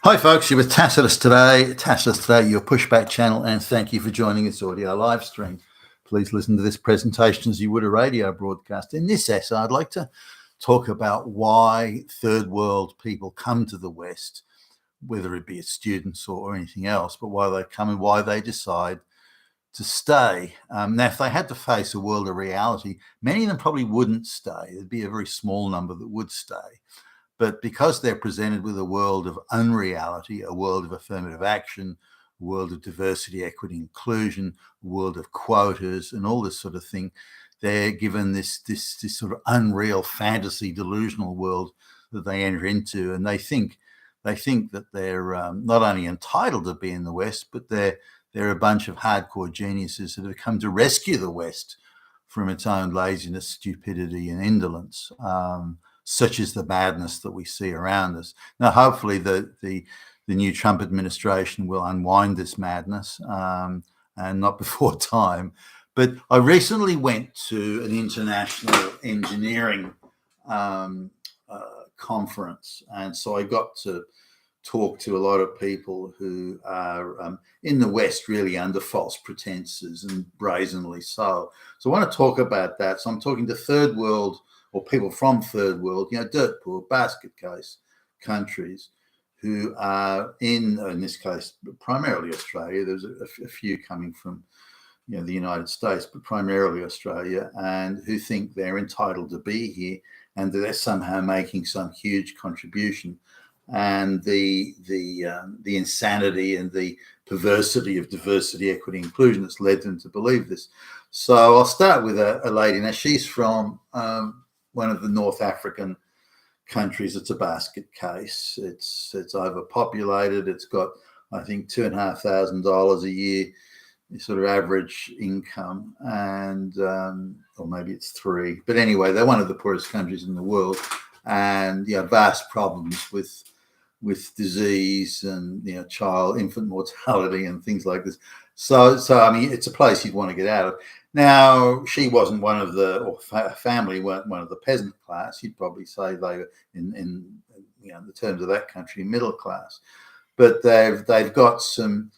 Hi, folks. You're with Tacitus today. Tacitus today, your pushback channel, and thank you for joining this audio live stream. Please listen to this presentation as you would a radio broadcast. In this essay, I'd like to talk about why third world people come to the West, whether it be as students or anything else, but why they come and why they decide to stay. Now, if they had to face a world of reality, many of them probably wouldn't stay. There'd be a very small number that would stay. But because they're presented with a world of unreality, a world of affirmative action, a world of diversity, equity, inclusion, a world of quotas, and all this sort of thing, they're given this sort of unreal fantasy, delusional world that they enter into, and they think that they're not only entitled to be in the West, but they're a bunch of hardcore geniuses that have come to rescue the West from its own laziness, stupidity, and indolence. Such is the madness that we see around us. Now, hopefully the new Trump administration will unwind this madness and not before time. But I recently went to an international engineering conference, and so I got to talk to a lot of people who are in the West really under false pretenses and brazenly so. So I want to talk about that. So I'm talking to third world or people from third world, dirt poor, basket case countries who are in this case, primarily Australia. There's a few coming from, the United States, but primarily Australia, and who think they're entitled to be here and that they're somehow making some huge contribution. And the insanity and the perversity of diversity, equity, inclusion that's led them to believe this. So I'll start with a lady. Now, she's from one of the North African countries. It's a basket case. It's overpopulated. It's got, I think, $2,500 a year, sort of average income, and or maybe it's $3,000. But anyway, they're one of the poorest countries in the world, and vast problems with disease and infant mortality and things like this. So I mean, it's a place you'd want to get out of. Now, she wasn't one of the family weren't one of the peasant class. You'd probably say they were in the terms of that country, middle class. But they've got some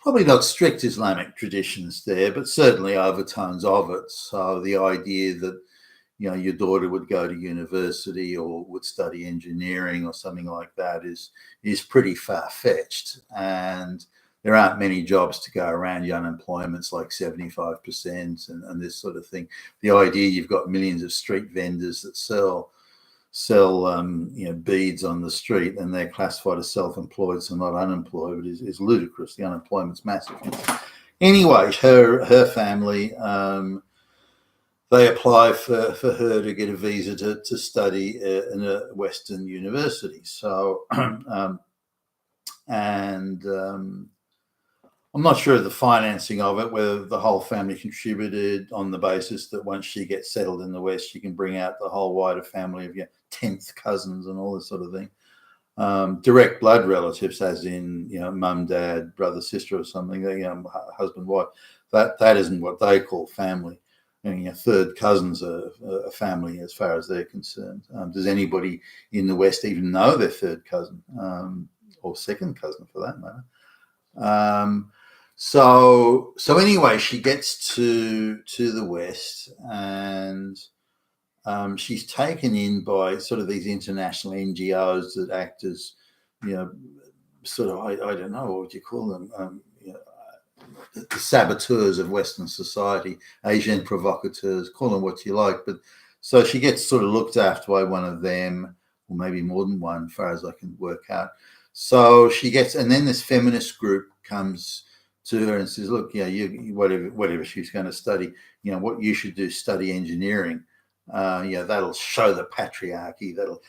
probably not strict Islamic traditions there, but certainly overtones of it. So the idea that your daughter would go to university or would study engineering or something like that is pretty far-fetched, and there aren't many jobs to go around. The unemployment's like 75% and this sort of thing. The idea you've got millions of street vendors that sell beads on the street and they're classified as self-employed, so not unemployed, is ludicrous. The unemployment's massive. Anyway, her family, they apply for her to get a visa to study in a Western university. So, I'm not sure of the financing of it, whether the whole family contributed on the basis that once she gets settled in the West, she can bring out the whole wider family of 10th cousins and all this sort of thing. Direct blood relatives, as in, mum, dad, brother, sister or something, husband, wife. That isn't what they call family. Third cousins are a family as far as they're concerned. Does anybody in the West even know their third cousin or second cousin for that matter? So anyway, she gets to the West, and she's taken in by sort of these international NGOs that act as, sort of, I don't know, what would you call them? The saboteurs of Western society, Asian provocateurs, call them what you like. But so she gets sort of looked after by one of them, or maybe more than one, as far as I can work out. So she gets, and then this feminist group comes to her and says, look, you whatever she's going to study, what you should do, study engineering. That'll show the patriarchy. That'll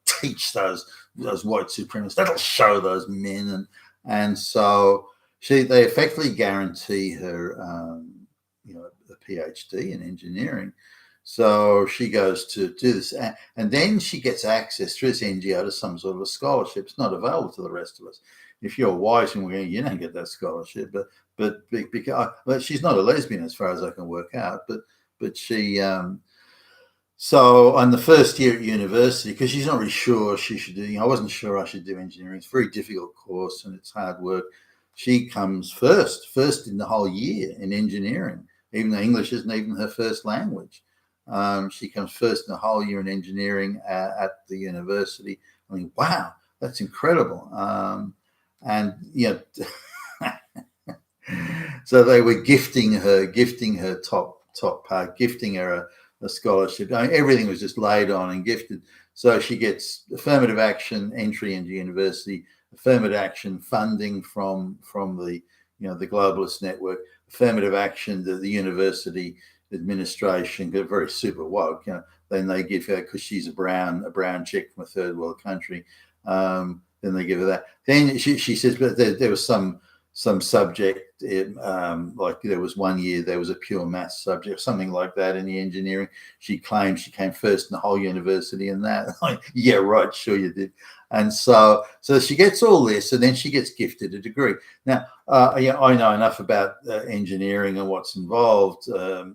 teach those white supremacists. That'll show those men. And so they effectively guarantee her, a PhD in engineering. So she goes to do this, and then she gets access through this NGO to some sort of a scholarship. It's not available to the rest of us. If you're white and you don't get that scholarship, but she's not a lesbian as far as I can work out. But she So on the first year at university, because she's not really sure she should do, I wasn't sure I should do engineering. It's a very difficult course and it's hard work. She comes first in the whole year in engineering, even though English isn't even her first language. She comes first in the whole year in engineering at the university. I mean, wow, that's incredible. And so they were gifting her top part, gifting her a scholarship. I mean, everything was just laid on and gifted. So she gets affirmative action entry into university, affirmative action funding from the the globalist network, affirmative action to the university administration, get very super woke. Then they give her, because she's a brown chick from a third world country. Then they give her that. Then she says, but there was some subject, like there was one year there was a pure maths subject, something like that in the engineering. She claimed she came first in the whole university in that. Like, yeah, right, sure you did. And so she gets all this, and then she gets gifted a degree. Now, I know enough about engineering and what's involved to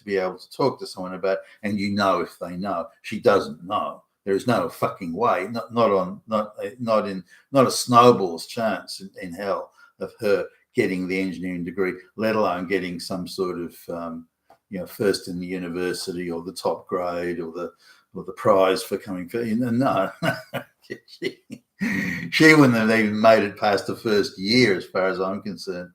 be able to talk to someone about, and if they know. She doesn't know. There is no fucking way, not a snowball's chance in hell of her getting the engineering degree, let alone getting some sort of first in the university or the top grade or the prize for coming first. No, she wouldn't have even made it past the first year, as far as I'm concerned.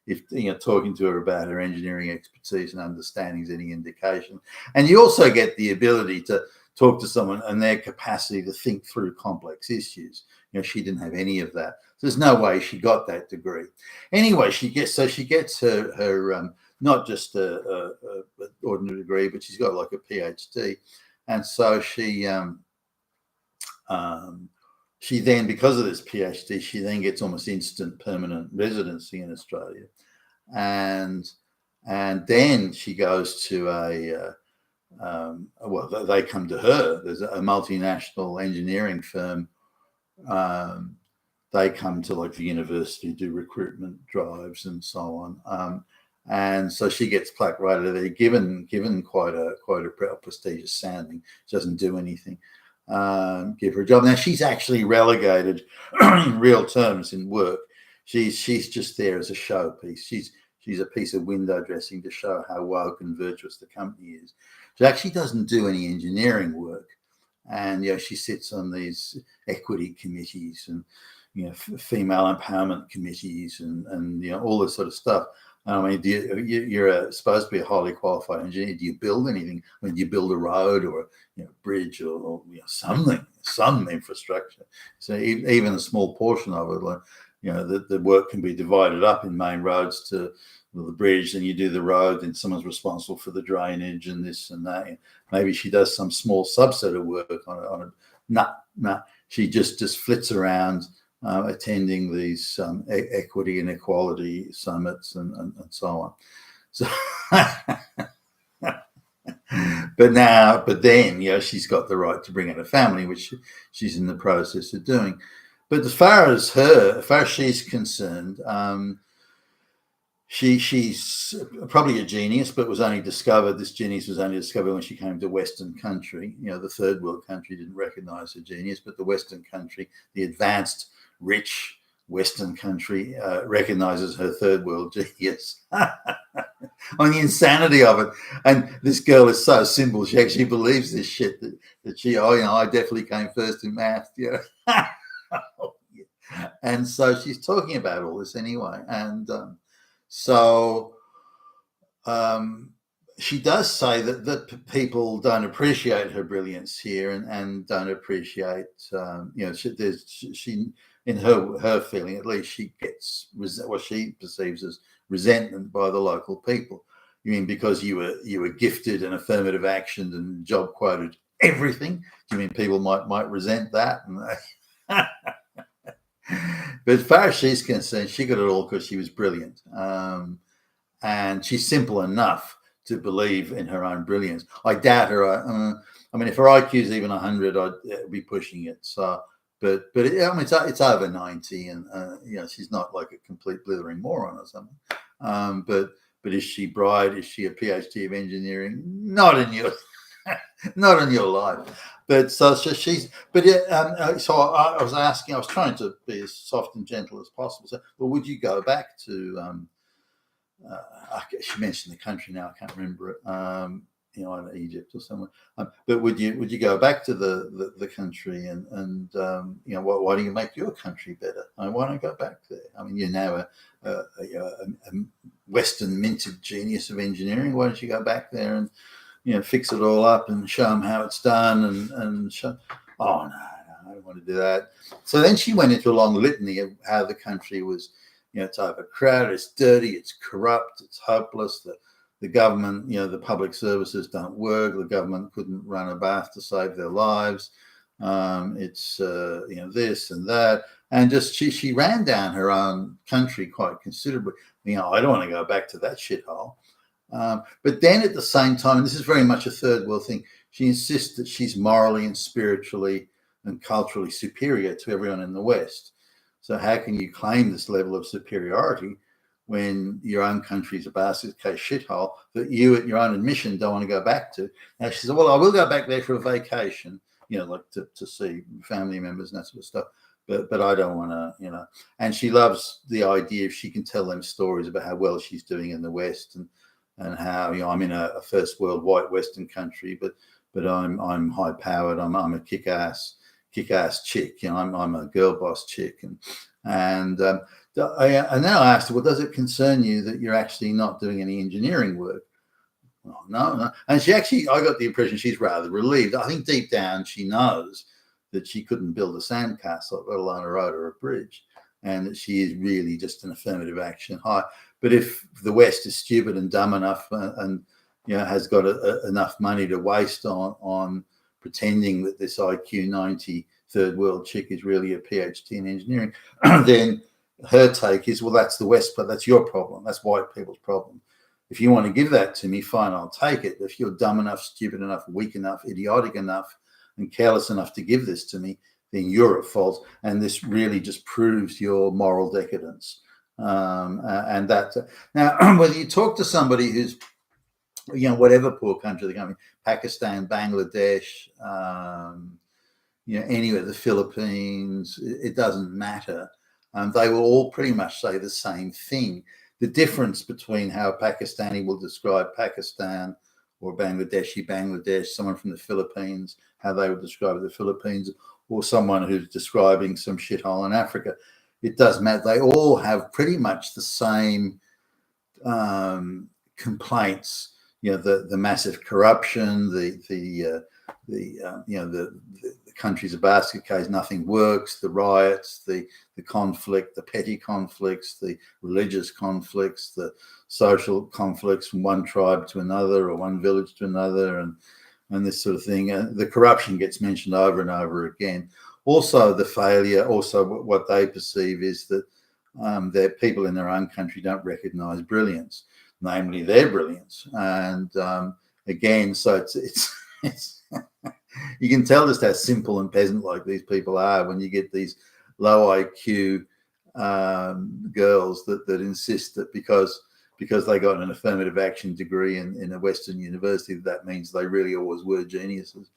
If talking to her about her engineering expertise and understanding is any indication. And you also get the ability to talk to someone and their capacity to think through complex issues. She didn't have any of that. There's no way she got that degree. Anyway, she gets her not just a ordinary degree, but she's got like a PhD, and so she then, because of this PhD, she then gets almost instant permanent residency in Australia, and then she goes to they come to her. There's a multinational engineering firm. They come to like the university, do recruitment drives and so on. And so she gets plucked right out of there, given quite a prestigious sounding. She doesn't do anything. Give her a job. Now she's actually relegated in real terms in work. She's just there as a showpiece. She's a piece of window dressing to show how woke and virtuous the company is. She actually doesn't do any engineering work, and she sits on these equity committees and female empowerment committees and all this sort of stuff. I mean, you're supposed to be a highly qualified engineer. Do you build anything? I mean, do you build a road or a bridge or something, some infrastructure? So even a small portion of it, like the work can be divided up in main roads to the bridge, and you do the road, and someone's responsible for the drainage and this and that. And maybe she does some small subset of work on it. No. She just flits around, attending these equity and equality summits and so on. So, but then she's got the right to bring in a family, which she's in the process of doing. But as far as she's concerned, she's probably a genius, but this genius was only discovered when she came to Western country. The third world country didn't recognize her genius, but the Western country, the advanced, rich Western country, recognizes her third world genius. On the insanity of it. And this girl is so simple, she actually believes this shit that she, I definitely came first in math. And so she's talking about all this anyway. And she does say that people don't appreciate her brilliance here and don't appreciate, she in her feeling, at least, she gets what she perceives as resentment by the local people. You mean because you were gifted and affirmative actioned and job quoted everything? Do you mean people might resent that? But as far as she's concerned, she got it all because she was brilliant. And she's simple enough to believe in her own brilliance. I doubt her. I mean, if her IQ is even 100, I'd be pushing it. So, but it's over 90, and she's not like a complete blithering moron or something. But is she bright? Is she a PhD of engineering? Not in your not in your life. But so she's. But so I was asking. I was trying to be as soft and gentle as possible. So, well, would you go back to? She mentioned the country now. I can't remember it. Either Egypt or somewhere. But would you go back to the country and why do you make your country better? Why don't you go back there? I mean, you're now a Western minted genius of engineering. Why don't you go back there and fix it all up and show them how it's done and show? Oh no, I don't want to do that. So then she went into a long litany of how the country was. It's overcrowded, it's dirty, it's corrupt, it's hopeless. The government, the public services don't work. The government couldn't run a bath to save their lives. It's this and that, and just she ran down her own country quite considerably. I don't want to go back to that shithole. But then at the same time, and this is very much a third world thing, she insists that she's morally and spiritually and culturally superior to everyone in the West. So how can you claim this level of superiority when your own country's a basket case shithole that you, at your own admission, don't want to go back to? Now she said, well, I will go back there for a vacation, like to see family members and that sort of stuff. But I don't want to, And she loves the idea if she can tell them stories about how well she's doing in the West and how I'm in a first world white Western country, but I'm high powered. I'm a kick-ass chick. I'm a girl boss chick, and then I asked her, well, does it concern you that you're actually not doing any engineering work? Oh, no. And I got the impression she's rather relieved. I think deep down she knows that she couldn't build a sandcastle, let alone a road or a bridge, and that she is really just an affirmative action high. But if the West is stupid and dumb enough and has got enough money to waste on pretending that this IQ 90 third world chick is really a PhD in engineering, then her take is, well, that's the West, but that's your problem. That's white people's problem. If you want to give that to me, fine, I'll take it. If you're dumb enough, stupid enough, weak enough, idiotic enough, and careless enough to give this to me, then you're at fault. And this really just proves your moral decadence. And that now, whether you talk to somebody who's, whatever poor country they're coming, Pakistan, Bangladesh, anywhere, the Philippines, it doesn't matter. They will all pretty much say the same thing. The difference between how a Pakistani will describe Pakistan or Bangladesh, someone from the Philippines, how they would describe the Philippines, or someone who's describing some shithole in Africa, it doesn't matter. They all have pretty much the same complaints. The massive corruption, the country's a basket case, nothing works, the riots, the conflict, the petty conflicts, the religious conflicts, the social conflicts from one tribe to another or one village to another, and this sort of thing. The corruption gets mentioned over and over again. Also, the failure, also what they perceive is that their people in their own country don't recognize brilliance, namely their brilliance. And again, so it's you can tell just how simple and peasant-like these people are when you get these low IQ girls that insist that because they got an affirmative action degree in a Western university, that means they really always were geniuses.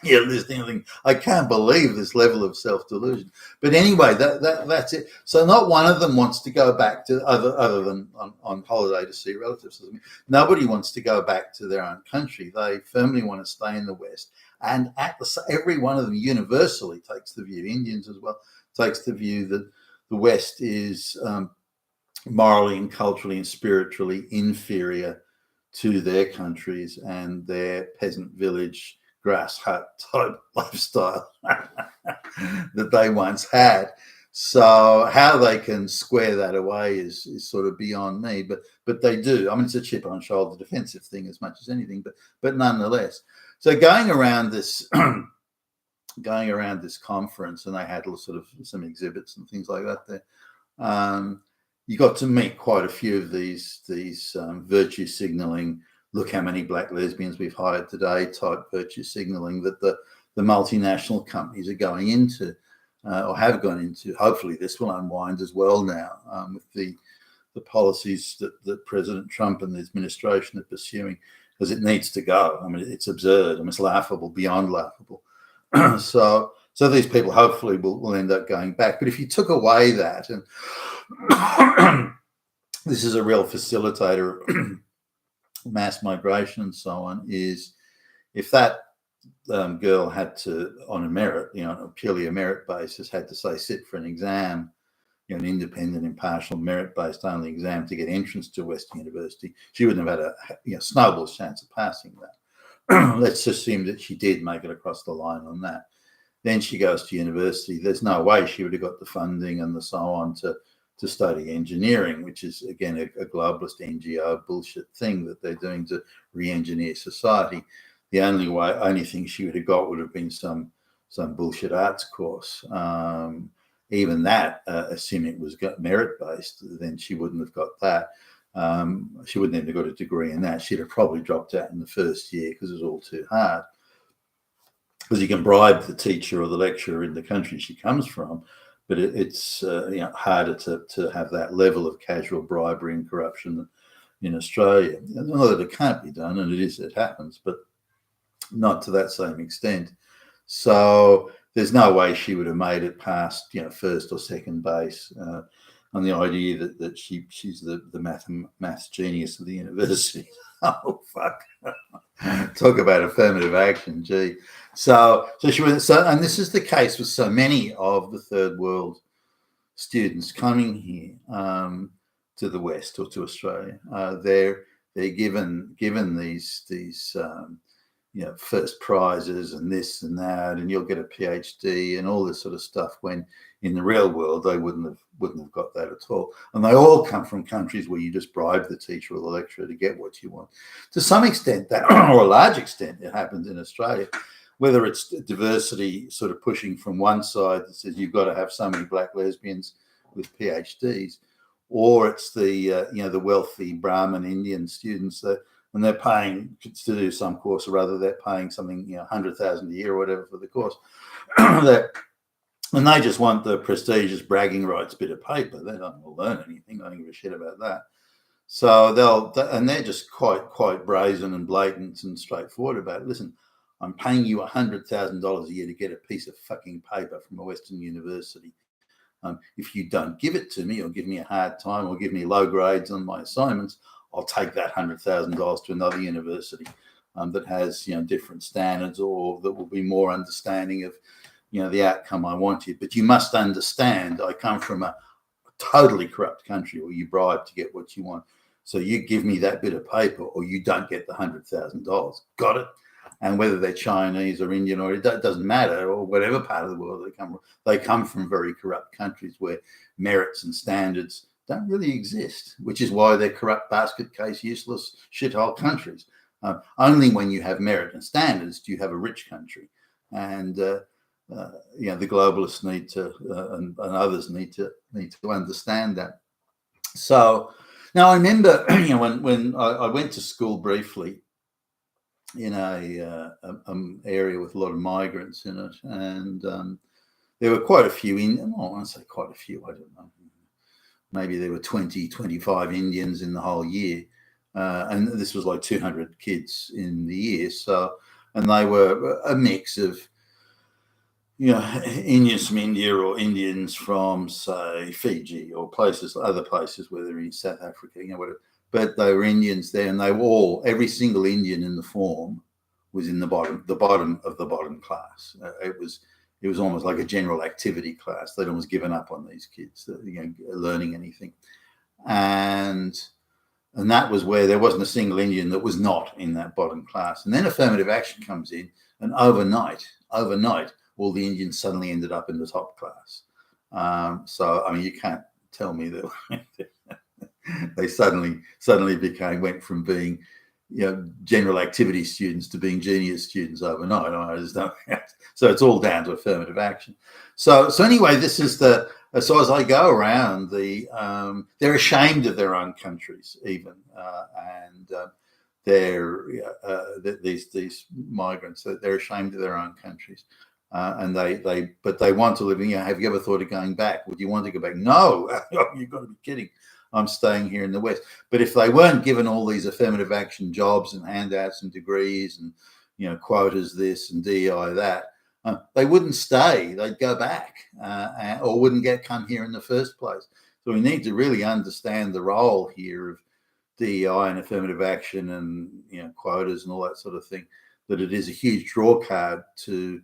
This thing, I can't believe this level of self-delusion. But anyway, that's it. So not one of them wants to go back to other than on holiday to see relatives. Nobody wants to go back to their own country. They firmly want to stay in the West. And every one of them universally takes the view, Indians as well, takes the view that the West is morally and culturally and spiritually inferior to their countries and their peasant village grass hut type lifestyle that they once had. So how they can square that away is sort of beyond me, but they do. I mean, it's a chip on shoulder defensive thing as much as anything, but nonetheless. So going around this conference, and they had sort of some exhibits and things like that there. You got to meet quite a few of these virtue signaling, look how many black lesbians we've hired today type virtue signaling that the multinational companies are going into or have gone into. Hopefully this will unwind as well now with the policies that President Trump and the administration are pursuing. because it needs to go. I mean, it's absurd. I mean, it's laughable, beyond laughable. So these people hopefully will end up going back. But if you took away that, and this is a real facilitator of mass migration and so on, is if that girl had to, on a merit, purely a merit basis, had to say sit for an exam, an independent, impartial, merit-based only exam to get entrance to Western University, she wouldn't have had a snowball's chance of passing that. Let's assume that she did make it across the line on that. Then she goes to university. There's no way she would have got the funding and the so on to study engineering, which is, again, a globalist NGO bullshit thing that they're doing to re-engineer society. The only thing she would have got would have been some bullshit arts course. Even that, assuming it was merit-based, then she wouldn't have got that. She wouldn't have got a degree in that. She'd have probably dropped out in the first year because it was all too hard. Because you can bribe the teacher or the lecturer in the country she comes from, but it's harder to have that level of casual bribery and corruption in Australia. Not that it can't be done, and it happens, but not to that same extent. So there's no way she would have made it past first or second base on the idea that she's the maths genius of the university. Oh fuck! Talk about affirmative action, gee. So she was, and this is the case with so many of the third world students coming here to the West or to Australia. They're given these first prizes and this and that, and you'll get a PhD and all this sort of stuff, when in the real world they wouldn't have got that at all. And they all come from countries where you just bribe the teacher or the lecturer to get what you want. To some extent, that, or a large extent, it happens in Australia, whether it's diversity sort of pushing from one side that says you've got to have so many black lesbians with PhDs, or it's the wealthy Brahmin Indian students that, when they're paying to do some course, or rather they're paying something, $100,000 a year or whatever for the course, and they just want the prestigious bragging rights bit of paper. They don't want to learn anything. They don't give a shit about that. So they're just quite brazen and blatant and straightforward about it. Listen, I'm paying you $100,000 a year to get a piece of fucking paper from a Western university. If you don't give it to me, or give me a hard time, or give me low grades on my assignments, I'll take that $100,000 to another university that has different standards, or that will be more understanding of the outcome I want here. But you must understand, I come from a totally corrupt country where you bribe to get what you want. So you give me that bit of paper, or you don't get the $100,000. Got it? And whether they're Chinese or Indian, or it doesn't matter, or whatever part of the world they come from very corrupt countries where merits and standards don't really exist, which is why they're corrupt, basket case, useless shithole countries. Only when you have merit and standards do you have a rich country. And the globalists need to, and others need to understand that. So now I remember, when I went to school briefly in a area with a lot of migrants in it, and there were quite a few I want to say quite a few, I don't know. Maybe there were 20, 25 Indians in the whole year. And this was like 200 kids in the year. So, and they were a mix of, Indians from India, or Indians from, say, Fiji, or other places, whether in South Africa, whatever. But they were Indians there, and they were every single Indian in the form was in the bottom of the bottom class. It was almost like a general activity class. They'd almost given up on these kids, learning anything. And that was where there wasn't a single Indian that was not in that bottom class. And then affirmative action comes in, and overnight, all the Indians suddenly ended up in the top class. So, I mean, you can't tell me that they suddenly went from being general activity students to being genius students overnight. I just don't. So it's all down to affirmative action. So anyway, this is as I go around, they're ashamed of their own countries even, and they're these migrants, they're ashamed of their own countries, and but they want to live. Have you ever thought of going back? Would you want to go back? No, you've got to be kidding. I'm staying here in the West. But if they weren't given all these affirmative action jobs and handouts and degrees and, you know, quotas this and DEI that, they wouldn't stay. They'd go back or wouldn't come here in the first place. So we need to really understand the role here of DEI and affirmative action and, you know, quotas and all that sort of thing, that it is a huge draw card to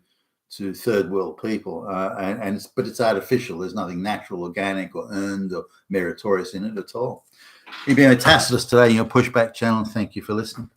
third world people, but it's artificial. There's nothing natural, organic, or earned or meritorious in it at all. You've been a Tacitus today in your Pushback channel. Thank you for listening.